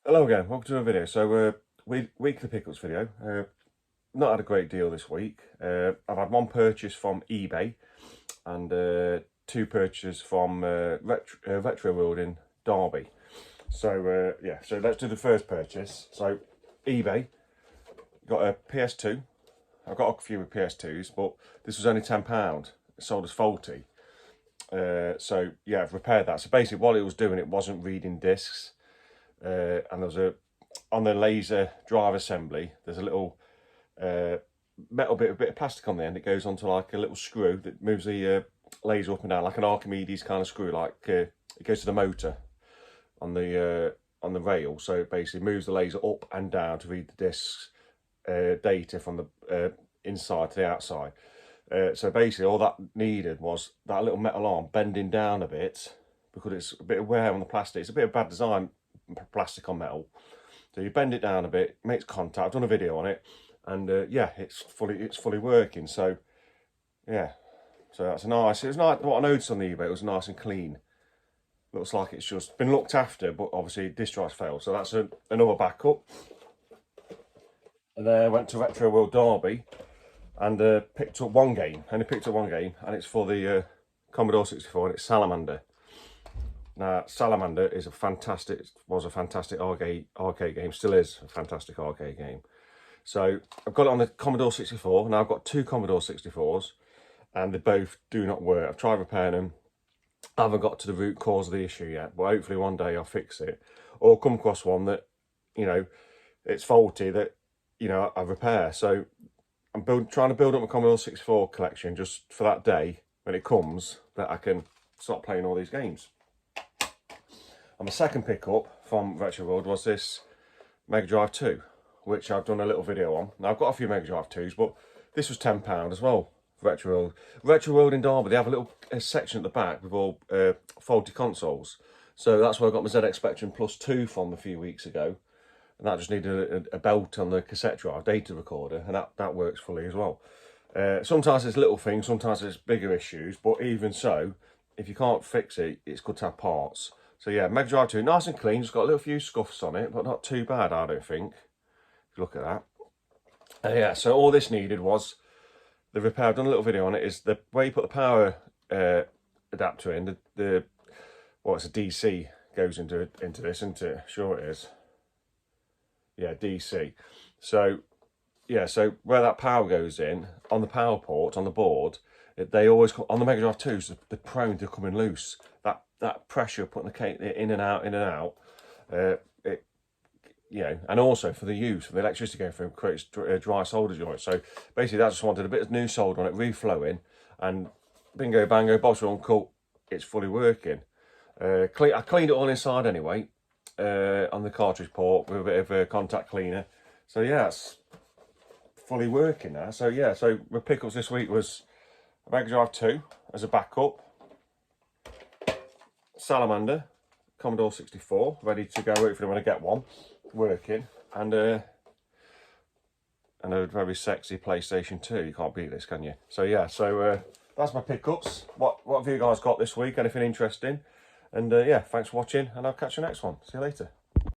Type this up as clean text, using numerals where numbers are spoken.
Hello again, welcome to a video. So weekly pickups video. Not had a great deal this week. I've had one purchase from eBay and two purchases from Retro World in Derby. So yeah, so let's do the first purchase. So eBay, got a PS2. I've got a few with PS2s, but this was only £10. It sold as faulty. So yeah, I've repaired that. So basically what it was doing, it wasn't reading discs. And there was on the laser drive assembly, there's a little metal bit of plastic on the end. It goes onto like a little screw that moves the laser up and down, like an Archimedes kind of screw. Like it goes to the motor on the rail, so it basically moves the laser up and down to read the discs data from the inside to the outside. So basically all that needed was that little metal arm bending down a bit, because it's a bit of wear on the plastic. It's a bit of bad design, plastic on metal. So you bend it down a bit, makes contact. I've done a video on it, and yeah, it's fully working. So yeah, so that's nice. It was nice. What I noticed on the eBay, it was nice and clean. Looks like it's just been looked after, but obviously disk drives failed. So that's another backup. And then I went to Retro World Derby and picked up one game. Only picked up one game, and it's for the Commodore 64, and it's Salamander. Now, Salamander is was a fantastic arcade game, still is a fantastic arcade game. So I've got it on the Commodore 64. Now I've got two Commodore 64s, and they both do not work. I've tried repairing them. I haven't got to the root cause of the issue yet, but hopefully one day I'll fix it, or come across one that, you know, it's faulty that, you know, I repair. So I'm trying to build up my Commodore 64 collection just for that day when it comes, that I can start playing all these games. And my second pickup from Retro World was this Mega Drive 2, which I've done a little video on. Now I've got a few Mega Drive 2s, but this was £10 as well. Retro World. Retro World in Derby, they have a little section at the back with all faulty consoles. So that's where I got my ZX Spectrum Plus 2 from a few weeks ago. And that just needed a belt on the cassette drive, data recorder, and that works fully as well. Sometimes it's little things, sometimes it's bigger issues, but even so, if you can't fix it, it's good to have parts. So yeah, Mega Drive 2, nice and clean, just got a little few scuffs on it, but not too bad, I don't think. If you look at that. Yeah, so all this needed was the repair. I've done a little video on it, is the way you put the power adapter in, it's a DC goes into this, isn't it? Sure it is. Yeah, DC. So yeah, so where that power goes in, on the power port, on the board, they always, on the Mega Drive 2s, they're prone to coming loose. That pressure putting the cake in and out, you know, and also for the use, for the electricity going through, creates dry solder joints. So basically, I just wanted a bit of new solder on it, reflowing, and bingo, bango, boss on cut, it's fully working. I cleaned it all inside anyway, on the cartridge port with a bit of contact cleaner. So yeah, it's fully working now. So yeah, so my pickups this week was a Mega Drive 2 as a backup, Salamander, Commodore 64, ready to go, hopefully when I get one, working, and a very sexy PlayStation 2. You can't beat this, can you? So yeah, so that's my pickups. What have you guys got this week? Anything interesting? And yeah, thanks for watching, and I'll catch you next one. See you later.